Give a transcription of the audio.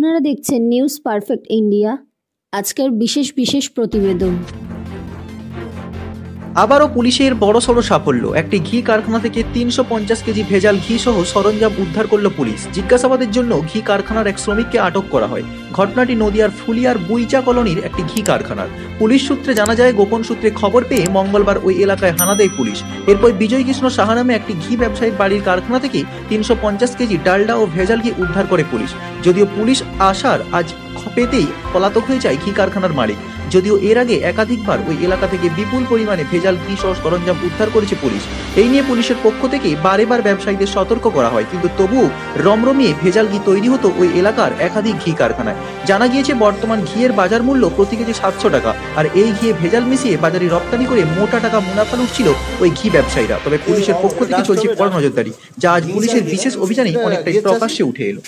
আপনারা দেখছেন news perfect India. আজকের বিশেষ প্রতিবেদন। আবারও পুলিশের বড়সড় সাফল্য। একটি ঘি কারখানা থেকে ৩৫০ কেজি ভেজাল ঘি সহ সরঞ্জাম উদ্ধার করল পুলিশ। জিজ্ঞাসাবাদের জন্য ঘি কারখানার এক শ্রমিককে আটক করা হয়। ঘটনাটি নদিয়ার ফুলিয়ার বুইচা কলোনির একটি ঘি কারখানার। পুলিশ সূত্রে জানা যায়, গোপন সূত্রে খবর পেয়ে মঙ্গলবার ওই এলাকায় হানা দেয় পুলিশ। এরপর বিজয় কৃষ্ণ সাহা নামে একটি ঘি ব্যবসায়ীর বাড়ির কারখানা থেকে ৩৫০ কেজি ডালডা ও ভেজাল ঘি উদ্ধার করে পুলিশ। যদিও পুলিশ আসার আজ পেতেই পলাতক হয়ে যায় ঘি কারখানার মালিক। যদিও এর আগে একাধিকবার ওই এলাকা থেকে বিপুল পরিমাণে ভেজাল ঘি সহ সরঞ্জাম উদ্ধার করেছে পুলিশ। এই নিয়ে পুলিশের পক্ষ থেকে বারেবার ব্যবসায়ীদের সতর্ক করা হয়, কিন্তু তবুও রমরমিয়ে ভেজাল ঘি তৈরি হতো ওই এলাকার একাধিক ঘি কারখানায়। জানা গিয়েছে, বর্তমান ঘিয়ের বাজার মূল্য প্রতি কেজি ৭০০ টাকা। আর এই ঘিয়ে ভেজাল মিশিয়ে বাজারে রপ্তানি করে মোটা টাকা মুনাফা লুটছিল ওই ঘি ব্যবসায়ীরা। তবে পুলিশের পক্ষ থেকে চলছে কড়া নজরদারি, যা আজ পুলিশের বিশেষ অভিযানে অনেকটাই প্রকাশ্যে উঠে এলো।